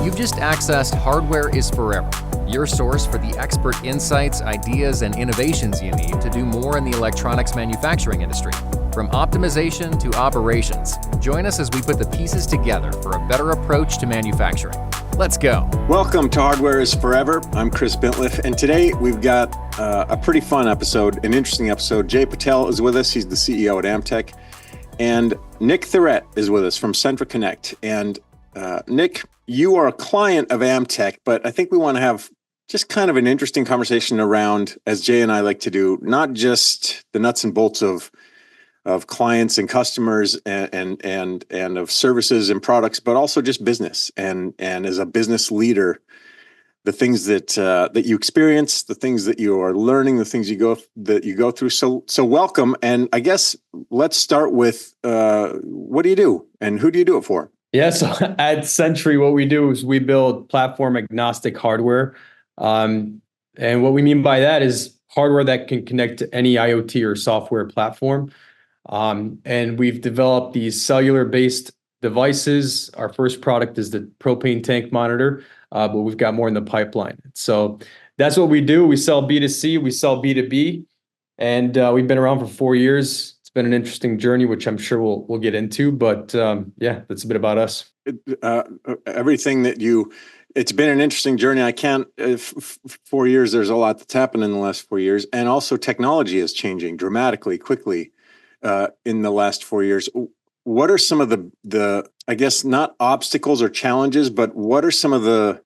You've just accessed Hardware is Forever, your source for the expert insights, ideas, and innovations you need to do more in the electronics manufacturing industry. From optimization to operations, join us as we put the pieces together for a better approach to manufacturing. Let's go. Welcome to Hardware is Forever. I'm Chris Bintliff, and today we've got a pretty fun episode, an interesting episode. Jay Patel is with us. He's the CEO at Amtech. And Nick Theoret is with us from Centri. And Nick, you are a client of Amtech, but I think we want to have just kind of an interesting conversation around, as Jay and I like to do, not just the nuts and bolts of clients and customers and of services and products, but also just business and as a business leader, the things that you experience, the things that you are learning, the things you go through. So welcome. And I guess let's start with what do you do and who do you do it for? Yeah, so at Centri, what we do is we build platform-agnostic hardware. And what we mean by that is hardware that can connect to any IoT or software platform. And we've developed these cellular-based devices. Our first product is the propane tank monitor, but we've got more in the pipeline. So that's what we do. We sell B2C, we sell B2B, and we've been around for 4 years. It's been an interesting journey, which I'm sure we'll get into, but yeah, that's a bit about us. It's been an interesting journey. I can't, 4 years, there's a lot that's happened in the last 4 years. And also technology is changing dramatically, quickly in the last 4 years. What are some of the I guess not obstacles or challenges, but what are some of the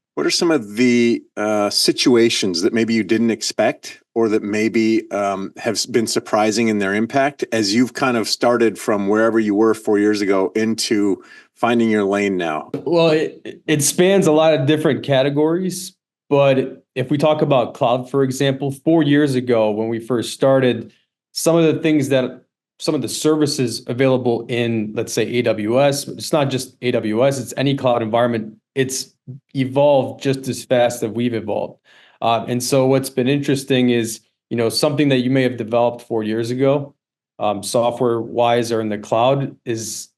situations that maybe you didn't expect or that maybe have been surprising in their impact as you've kind of started from wherever you were 4 years ago into finding your lane now? Well, it spans a lot of different categories, but if we talk about cloud, for example, 4 years ago when we first started, some of the services available in, let's say, AWS, but it's not just AWS, it's any cloud environment. It's evolved just as fast as we've evolved. And so what's been interesting is, something that you may have developed 4 years ago, software-wise or in the cloud is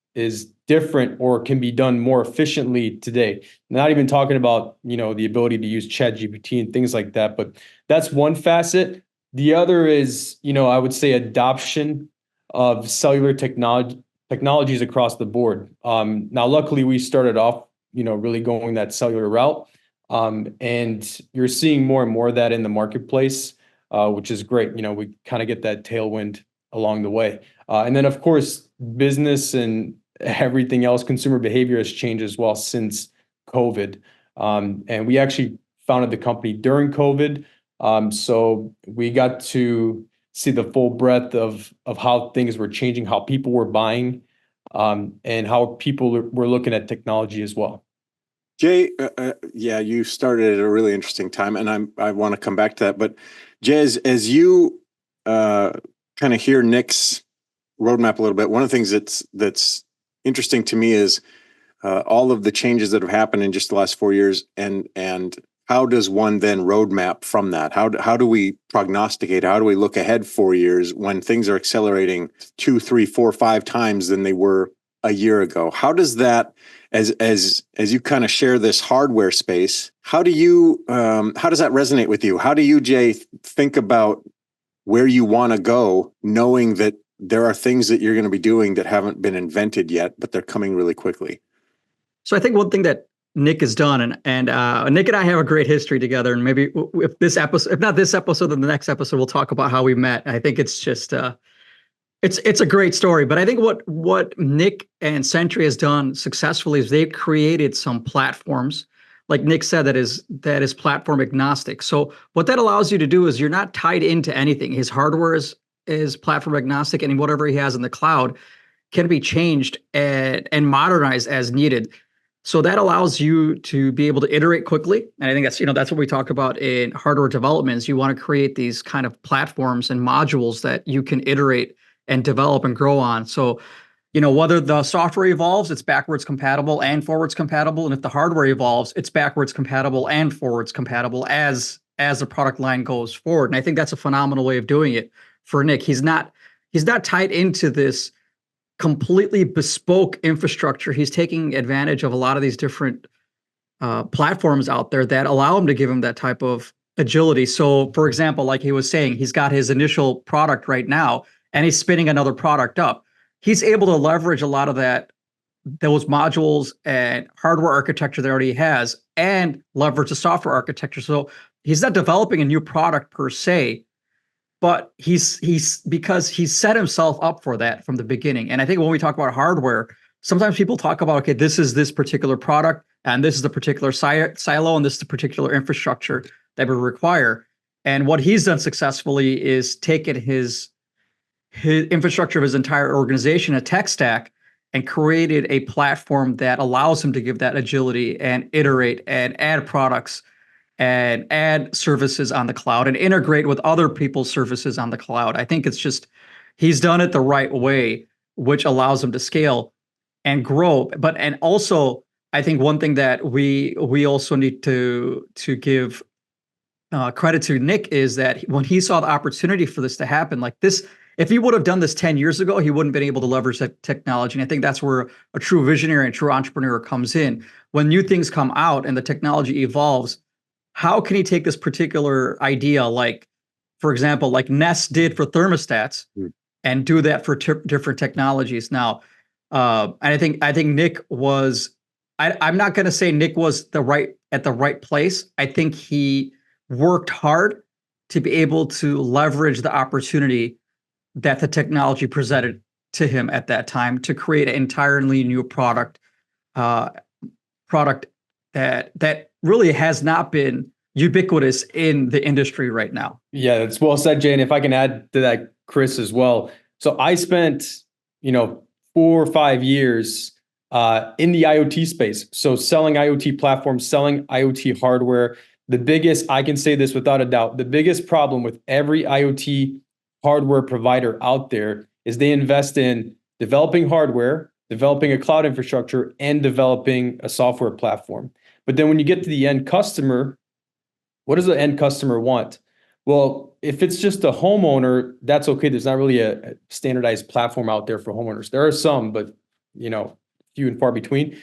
different or can be done more efficiently today. Not even talking about, the ability to use ChatGPT and things like that, but that's one facet. The other is, I would say adoption of cellular technologies across the board. Now, luckily, we started off, really going that cellular route. And you're seeing more and more of that in the marketplace, which is great. We kind of get that tailwind along the way. And then, of course, business and everything else, consumer behavior has changed as well since COVID. And we actually founded the company during COVID. So we got to see the full breadth of how things were changing, how people were buying, and how people were looking at technology as well. Jay, you started at a really interesting time, and I want to come back to that. But Jay, as you kind of hear Nick's roadmap a little bit, one of the things that's interesting to me is all of the changes that have happened in just the last 4 years, and how does one then roadmap from that? How do we prognosticate? How do we look ahead 4 years when things are accelerating 2, 3, 4, 5 times than they were a year ago? How does that, as you kind of share this hardware space, how does that resonate with you? How do you, Jay, think about where you want to go, knowing that there are things that you're going to be doing that haven't been invented yet, but they're coming really quickly? So I think one thing that Nick has done, and Nick and I have a great history together, and maybe if not this episode, then the next episode we'll talk about how we met. I think it's just it's a great story. But I think what Nick and Centri has done successfully is they've created some platforms, like Nick said, that is platform agnostic. So what that allows you to do is you're not tied into anything. His hardware is platform agnostic, and whatever he has in the cloud can be changed and modernized as needed. So that allows you to be able to iterate quickly. And I think that's what we talk about in hardware development is you want to create these kind of platforms and modules that you can iterate and develop and grow on. So, whether the software evolves, it's backwards compatible and forwards compatible. And if the hardware evolves, it's backwards compatible and forwards compatible as the product line goes forward. And I think that's a phenomenal way of doing it for Nick. He's not tied into this completely bespoke infrastructure. He's taking advantage of a lot of these different platforms out there that allow him to give him that type of agility. So, for example, like he was saying, he's got his initial product right now, and he's spinning another product up. He's able to leverage a lot of those modules and hardware architecture that already has, and leverage the software architecture. So he's not developing a new product per se, but he's because he's set himself up for that from the beginning. And I think when we talk about hardware, sometimes people talk about, okay, this is this particular product, and this is the particular silo, and this is the particular infrastructure that we require. And what he's done successfully is taken his infrastructure of his entire organization, a tech stack, and created a platform that allows him to give that agility and iterate and add products and add services on the cloud and integrate with other people's services on the cloud. I think it's just, he's done it the right way, which allows him to scale and grow. But, and also, I think one thing that we also need to give credit to Nick is that when he saw the opportunity for this to happen, like this, if he would have done this 10 years ago, he wouldn't have been able to leverage that technology. And I think that's where a true visionary and true entrepreneur comes in. When new things come out and the technology evolves, how can he take this particular idea, like, for example, like Nest did for thermostats, and do that for different technologies? Now, and I think Nick was, I'm not going to say Nick was at the right place. I think he worked hard to be able to leverage the opportunity that the technology presented to him at that time to create an entirely new product that really has not been ubiquitous in the industry right now. Yeah, that's well said, Jay. And if I can add to that, Chris, as well. So I spent, 4 or 5 years in the IoT space. So selling IoT platforms, selling IoT hardware. I can say this without a doubt, the biggest problem with every IoT hardware provider out there is they invest in developing hardware, developing a cloud infrastructure, and developing a software platform. But then when you get to the end customer, what does the end customer want? Well, if it's just a homeowner, that's okay. There's not really a standardized platform out there for homeowners. There are some, but few and far between.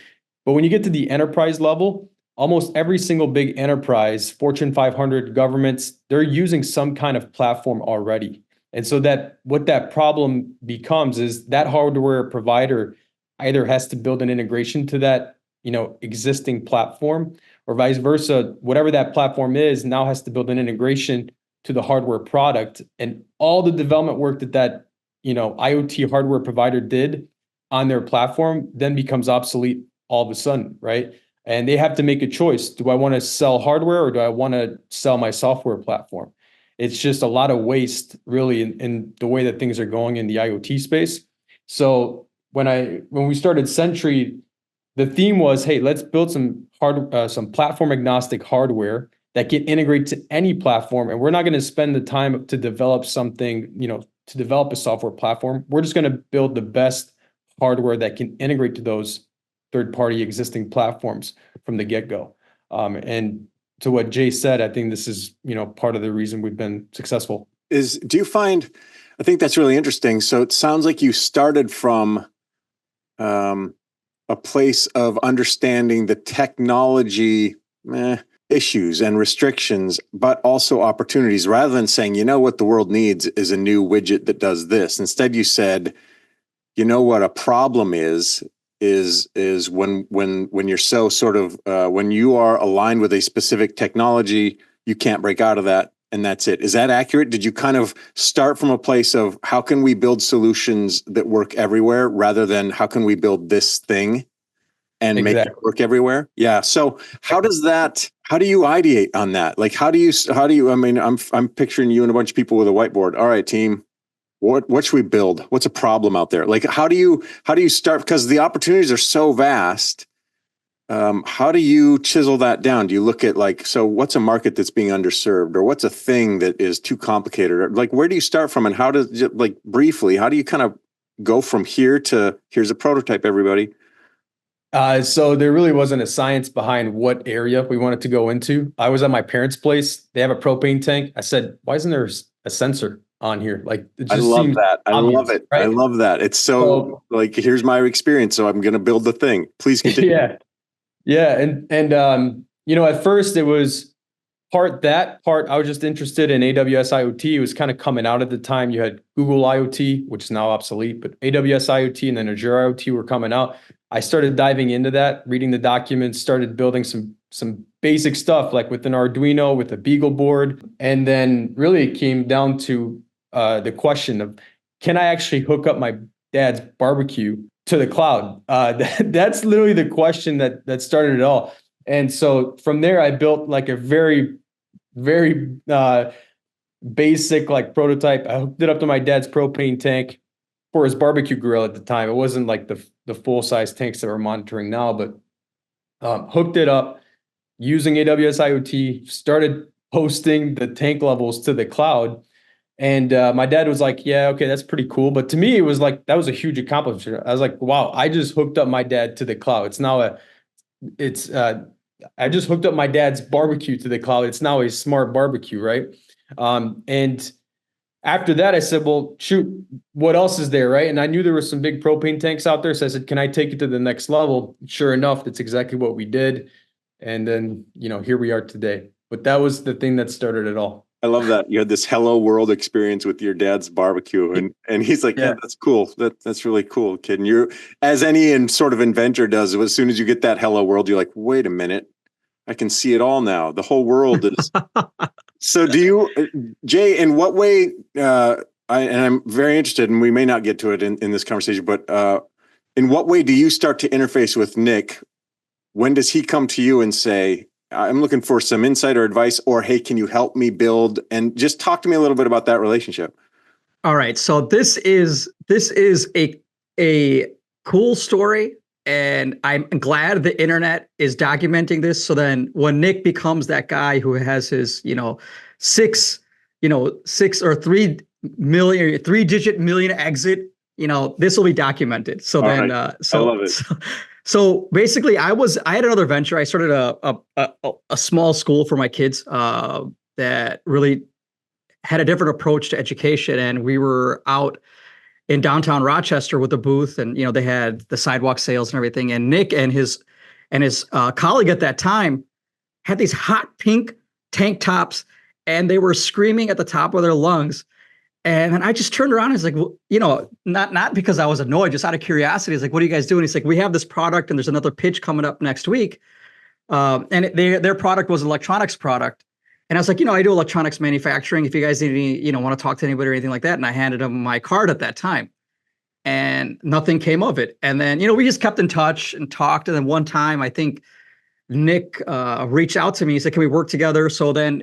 But when you get to the enterprise level, almost every single big enterprise, Fortune 500 governments, they're using some kind of platform already. And so what that problem becomes is that hardware provider either has to build an integration to that, existing platform, or vice versa. Whatever that platform is now has to build an integration to the hardware product, and all the development work that IoT hardware provider did on their platform then becomes obsolete all of a sudden, right? And they have to make a choice. Do I want to sell hardware, or do I want to sell my software platform? It's just a lot of waste, really, in the way that things are going in the IoT space. So when we started Centri, the theme was, hey, let's build some platform-agnostic hardware that can integrate to any platform, and we're not going to spend the time to develop something, to develop a software platform. We're just going to build the best hardware that can integrate to those third-party existing platforms from the get-go. And to what Jay said, I think this is, part of the reason we've been successful. Do you find, I think that's really interesting. So it sounds like you started from a place of understanding the technology issues and restrictions, but also opportunities, rather than saying, what the world needs is a new widget that does this. Instead, you said, what a problem is when you're so sort of when you are aligned with a specific technology, you can't break out of that, and that's it. Is that accurate? Did you kind of start from a place of how can we build solutions that work everywhere, rather than how can we build this thing and make it work everywhere? Yeah. So how do you ideate on that? Like, how do you, I mean, I'm picturing you and a bunch of people with a whiteboard. All right, team, what should we build? What's a problem out there? Like, how do you start? Because the opportunities are so vast. How do you chisel that down? Do you look at so what's a market that's being underserved, or what's a thing that is too complicated? Or where do you start from, and how does, briefly, how do you kind of go from here to here's a prototype, everybody? So there really wasn't a science behind what area we wanted to go into. I was at my parents' place. They have a propane tank. I said, why isn't there a sensor on here? It just I love that. I obvious, love it. right? I love that. It's so here's my experience. So I'm going to build the thing. Please continue. Yeah. Yeah, and you know, at first it was part I was just interested in AWS IoT. It was kind of coming out at the time. You had Google IoT, which is now obsolete, but AWS IoT and then Azure IoT were coming out. I started diving into that, reading the documents, started building some basic stuff like with an Arduino, with a Beagle board, and then really it came down to the question of, can I actually hook up my dad's barbecue to the cloud? That's literally the question that started it all. And so from there, I built like a very basic like prototype. I hooked it up to my dad's propane tank for his barbecue grill at the time. It wasn't like the full size tanks that we're monitoring now, but hooked it up using AWS IoT, started posting the tank levels to the cloud. And my dad was like, yeah, okay, that's pretty cool. But to me, it was like, that was a huge accomplishment. I was like, wow, I just hooked up my dad to the cloud. I just hooked up my dad's barbecue to the cloud. It's now a smart barbecue, right? And after that, I said, well, shoot, what else is there, right? And I knew there were some big propane tanks out there. So I said, can I take it to the next level? Sure enough, that's exactly what we did. And then, you know, here we are today. But that was the thing that started it all. I love that you had this hello world experience with your dad's barbecue, and he's like, yeah, that's cool. That's really cool, kid. And you're, as any sort of inventor does, as soon as you get that hello world, you're like, wait a minute, I can see it all now. The whole world is. So do you, Jay, in what way, and I'm very interested, and we may not get to it in this conversation, but in what way do you start to interface with Nick? When does he come to you and say, I'm looking for some insight or advice, or, hey, can you help me build? And just talk to me a little bit about that relationship. All right. So this is a cool story. And I'm glad the internet is documenting this. So then when Nick becomes that guy who has his, six or 3 million, 3-digit million exit, this will be documented. So I love it. So basically I had another venture. I started a small school for my kids that really had a different approach to education. And we were out in downtown Rochester with a booth, and they had the sidewalk sales and everything. And Nick and his colleague at that time had these hot pink tank tops, and they were screaming at the top of their lungs. And then I just turned around and was like, well, not because I was annoyed, just out of curiosity. It's like, what are you guys doing? He's like, we have this product, and there's another pitch coming up next week. And their product was an electronics product. And I was like, I do electronics manufacturing. If you guys need any, want to talk to anybody or anything like that. And I handed him my card at that time, and nothing came of it. And then, we just kept in touch and talked. And then one time, I think Nick reached out to me. He said, can we work together? So then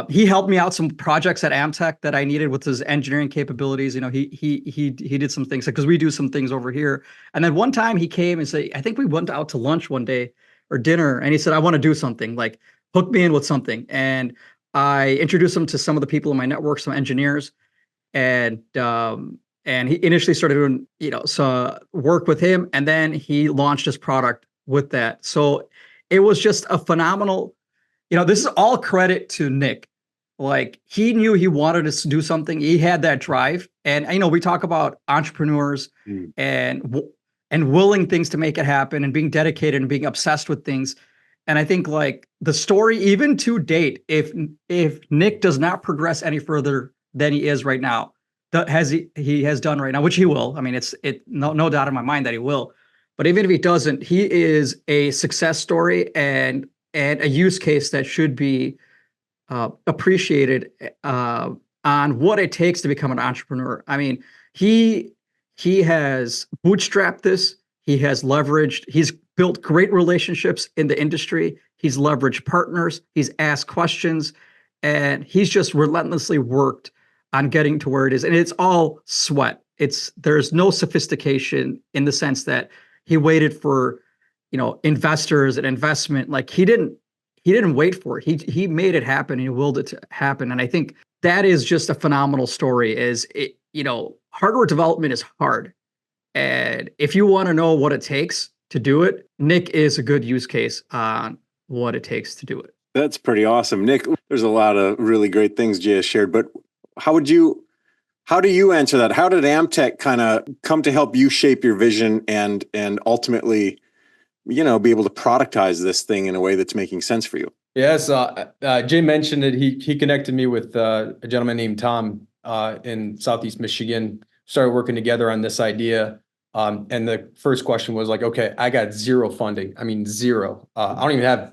he helped me out some projects at Amtech that I needed with his engineering capabilities. He did some things because we do some things over here. And then one time he came and said, I think we went out to lunch one day or dinner. And he said, I want to do something, like hook me in with something. And I introduced him to some of the people in my network, some engineers. And he initially started doing, so work with him. And then he launched his product with that. So it was just a phenomenal, this is all credit to Nick. Like, he knew he wanted to do something. He had that drive. And, we talk about entrepreneurs and willing things to make it happen and being dedicated and being obsessed with things. And I think, like, the story, even to date, if Nick does not progress any further than he is right now, he has done right now, which he will. I mean, it's no doubt in my mind that he will. But even if he doesn't, he is a success story and a use case that should be appreciated on what it takes to become an entrepreneur. I mean, he has bootstrapped this. He has leveraged. He's built great relationships in the industry. He's leveraged partners. He's asked questions, and he's just relentlessly worked on getting to where it is. And it's all sweat. There's no sophistication in the sense that he waited for, investors and investment. Like, he didn't wait for it. He made it happen, and he willed it to happen. And I think that is just a phenomenal story. Hardware development is hard. And if you want to know what it takes to do it, Nick is a good use case on what it takes to do it. That's pretty awesome. Nick, there's a lot of really great things Jay has shared, but how do you answer that? How did Amtech kind of come to help you shape your vision and ultimately be able to productize this thing in a way that's making sense for you? Yes, Jay mentioned it. He connected me with a gentleman named Tom in Southeast Michigan. Started working together on this idea. And the first question was like, okay, I got zero funding. I mean, zero. I don't even have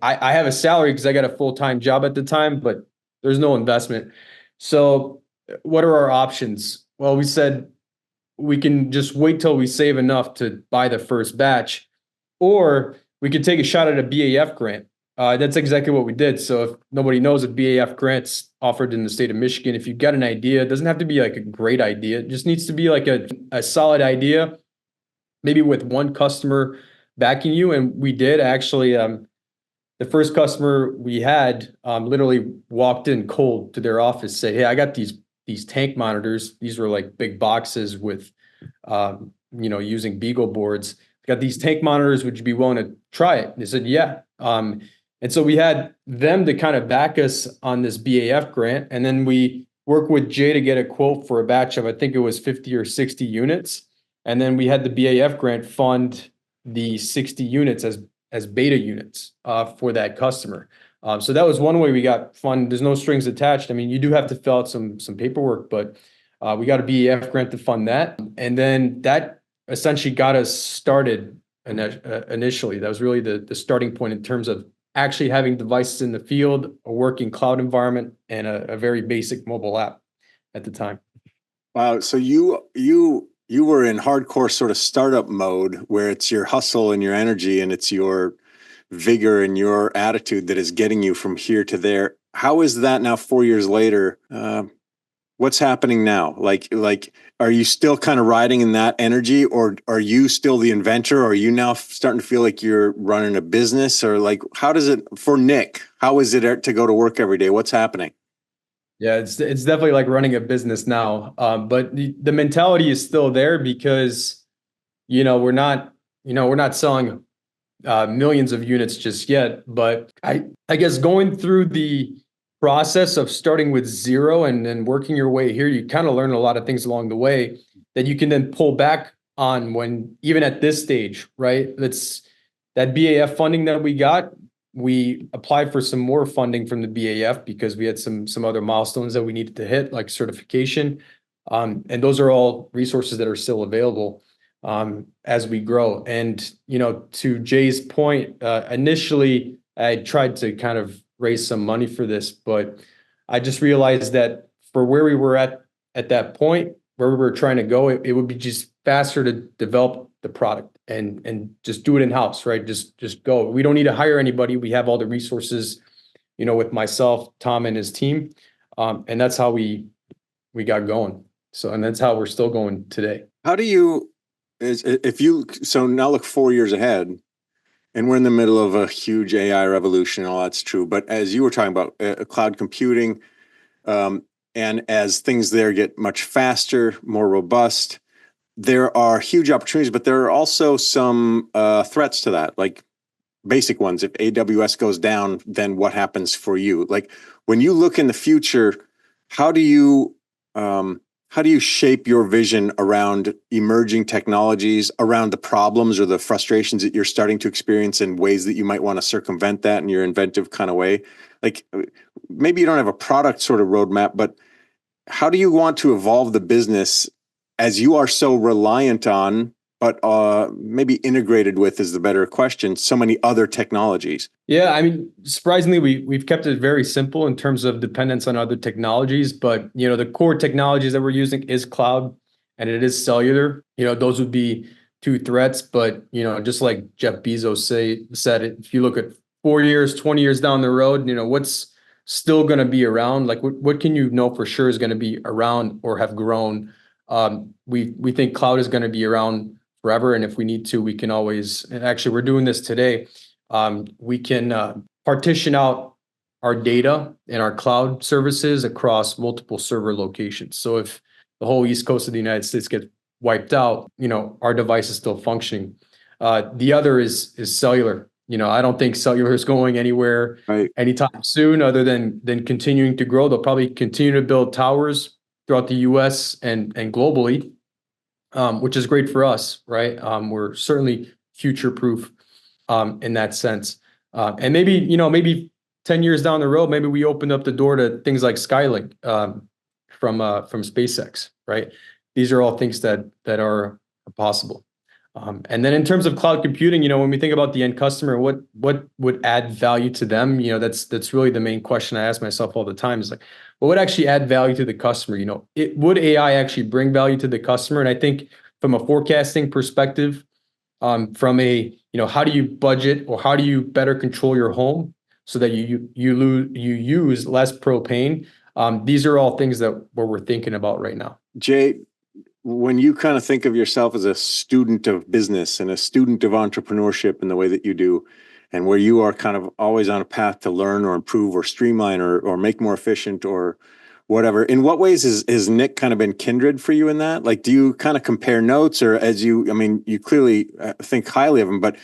I have a salary because I got a full-time job at the time, but there's no investment. So what are our options? Well, we said we can just wait till we save enough to buy the first batch, or we could take a shot at a BAF grant. That's exactly what we did. So if nobody knows, a BAF grant's offered in the state of Michigan. If you've got an idea, it doesn't have to be like a great idea. It just needs to be like a solid idea, maybe with one customer backing you. And we did actually, the first customer we had literally walked in cold to their office, say, hey, I got these tank monitors. These were like big boxes with, using Beagle boards. Got these tank monitors. Would you be willing to try it? They said, yeah. And so we had them to kind of back us on this BAF grant. And then we worked with Jay to get a quote for a batch of, I think it was 50 or 60 units. And then we had the BAF grant fund the 60 units as beta units for that customer. So that was one way we got funded. There's no strings attached. I mean, you do have to fill out some paperwork, but we got a BAF grant to fund that. And then that essentially got us started initially. That was really the starting point in terms of actually having devices in the field, a working cloud environment, and a very basic mobile app at the time. Wow. So you were in hardcore sort of startup mode where it's your hustle and your energy and it's your vigor and your attitude that is getting you from here to there. How is that now 4 years later? What's happening now? Like, are you still kind of riding in that energy, or are you still the inventor? Or are you now starting to feel like you're running a business? Or like, how does it, for Nick, how is it to go to work every day? What's happening? Yeah, it's definitely like running a business now. But the mentality is still there because, we're not selling millions of units just yet. But I guess going through the process of starting with zero and then working your way here, you kind of learn a lot of things along the way that you can then pull back on when, even at this stage, right? That's that BAF funding that we got. We applied for some more funding from the BAF because we had some other milestones that we needed to hit, like certification. And those are all resources that are still available as we grow. And, to Jay's point, initially I tried to kind of raise some money for this, but I just realized that for where we were at that point, where we were trying to go, it would be just faster to develop the product and just do it in-house, right? Just go. We don't need to hire anybody. We have all the resources, with myself, Tom, and his team. And that's how we got going. And that's how we're still going today. How do you, so now look 4 years ahead, and we're in the middle of a huge AI revolution, and all that's true. But as you were talking about cloud computing, and as things there get much faster, more robust, there are huge opportunities, but there are also some threats to that, like basic ones. If AWS goes down, then what happens for you? Like when you look in the future, how do you shape your vision around emerging technologies, around the problems or the frustrations that you're starting to experience, in ways that you might want to circumvent that in your inventive kind of way? Like maybe you don't have a product sort of roadmap, but how do you want to evolve the business as you are so reliant on, but maybe integrated with is the better question, so many other technologies? Yeah, I mean, surprisingly, we've kept it very simple in terms of dependence on other technologies, but the core technologies that we're using is cloud and it is cellular. Those would be two threats, but just like Jeff Bezos said, if you look at 4 years, 20 years down the road, what's still going to be around? Like what can you know for sure is going to be around or have grown? We think cloud is going to be around forever, and if we need to, we can always. And actually, we're doing this today. We can partition out our data and our cloud services across multiple server locations. So if the whole East Coast of the United States gets wiped out, our device is still functioning. The other is cellular. I don't think cellular is going anywhere anytime soon, other than continuing to grow. They'll probably continue to build towers throughout the U.S. and globally, which is great for us, right? We're certainly future-proof in that sense. And maybe 10 years down the road, maybe we opened up the door to things like Skylink from SpaceX, right? These are all things that are possible. And then in terms of cloud computing, when we think about the end customer, what would add value to them? That's really the main question I ask myself all the time is like, what would actually add value to the customer? Would AI actually bring value to the customer? And I think from a forecasting perspective, from a, how do you budget or how do you better control your home so that you use less propane? These are all things that we're thinking about right now. Jay, when you kind of think of yourself as a student of business and a student of entrepreneurship in the way that you do, and where you are kind of always on a path to learn or improve or streamline or make more efficient or whatever, in what ways has Nick kind of been kindred for you in that? Like, do you kind of compare notes, or you clearly think highly of him, but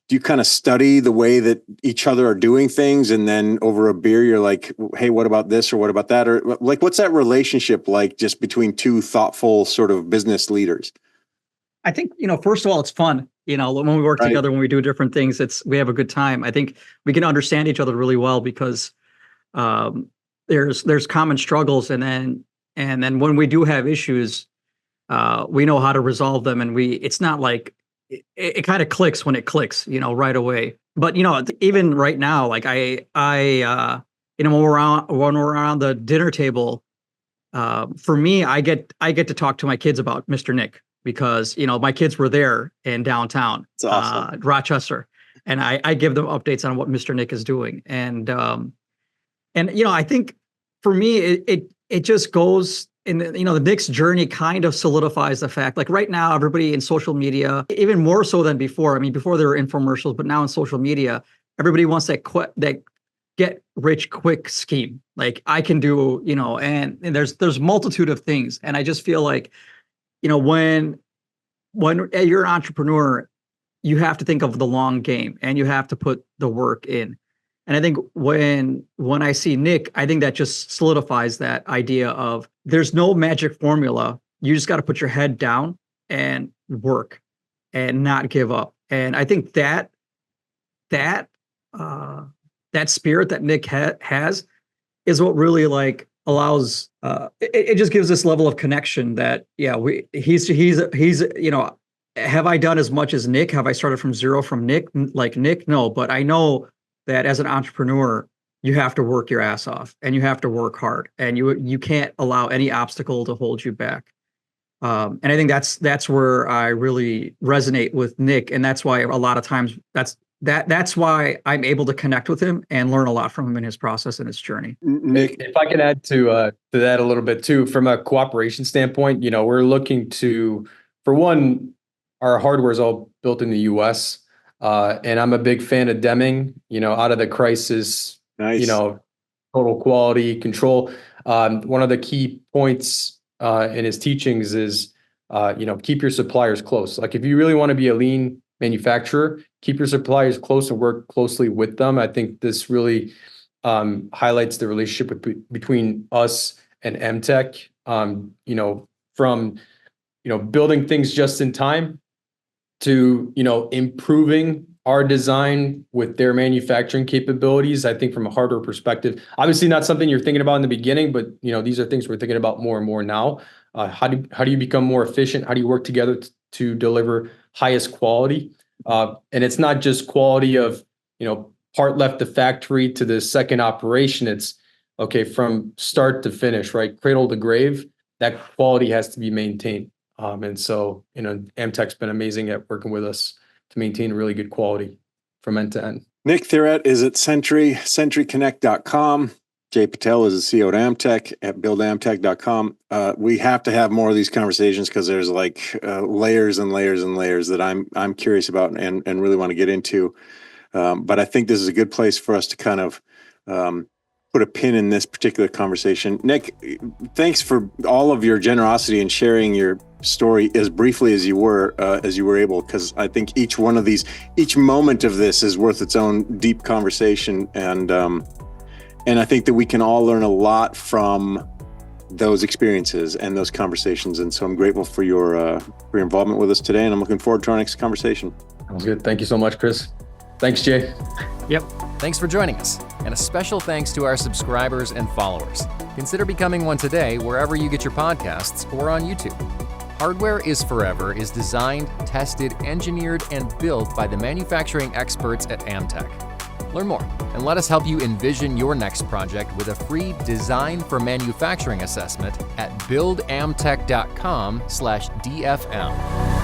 do you kind of study the way that each other are doing things, and then over a beer you're like, hey, what about this or what about that? Or like, what's that relationship like just between two thoughtful sort of business leaders? I think, first of all, it's fun. When we work together, when we do different things, we have a good time. I think we can understand each other really well because there's common struggles, and then when we do have issues, we know how to resolve them, and it's not like it kind of clicks when it clicks, right away. But even right now, like I when we're around the dinner table, for me, I get to talk to my kids about Mr. Nick because my kids were there in downtown, That's awesome. Rochester, and I give them updates on what Mr. Nick is doing, and I think for me it just goes. And the Nick's journey kind of solidifies the fact, like right now, everybody in social media, even more so than before. I mean, before there were infomercials, but now in social media, everybody wants that get rich quick scheme. Like I can do, and there's multitude of things. And I just feel like, when you're an entrepreneur, you have to think of the long game and you have to put the work in. And I think when I see Nick, I think that just solidifies that idea of there's no magic formula. You just got to put your head down and work and not give up. And I think that spirit that Nick has is what really like allows, it just gives this level of connection that, he's have I done as much as Nick? Have I started from zero from Nick? Like Nick? No, but I know that as an entrepreneur, you have to work your ass off and you have to work hard, and you can't allow any obstacle to hold you back. And I think that's where I really resonate with Nick, and that's why a lot of times that's why I'm able to connect with him and learn a lot from him in his process and his journey. Nick, if I can add to that a little bit too, from a cooperation standpoint, we're looking to, for one, our hardware is all built in the U.S. And I'm a big fan of Deming, out of the crisis, nice. Total quality control. One of the key points in his teachings is, keep your suppliers close. Like if you really want to be a lean manufacturer, keep your suppliers close and work closely with them. I think this really highlights the relationship between us and Amtech, from, building things just in time to, improving our design with their manufacturing capabilities. I think from a hardware perspective, obviously not something you're thinking about in the beginning, but these are things we're thinking about more and more now. How do you become more efficient? How do you work together to deliver highest quality? And it's not just quality of, part left the factory to the second operation. It's okay from start to finish, right? Cradle to grave, that quality has to be maintained. And so, Amtech's been amazing at working with us to maintain really good quality from end to end. Nick Theoret is at Centri, centriconnect.com. Jay Patel is the CEO at Amtech at buildamtech.com. We have to have more of these conversations because there's like layers and layers and layers that I'm curious about and really want to get into. But I think this is a good place for us to kind of put a pin in this particular conversation. Nick, thanks for all of your generosity in sharing your story as briefly as you were able, because I think each moment of this is worth its own deep conversation, and I think that we can all learn a lot from those experiences and those conversations. And so I'm grateful for your involvement with us today, and I'm looking forward to our next conversation. Sounds good. Thank you so much, Chris. Thanks, Jay. Yep. Thanks for joining us, and a special thanks to our subscribers and followers. Consider becoming one today wherever you get your podcasts or on YouTube. Hardware is Forever is designed, tested, engineered, and built by the manufacturing experts at Amtech. Learn more and let us help you envision your next project with a free Design for Manufacturing assessment at buildamtech.com/DFM.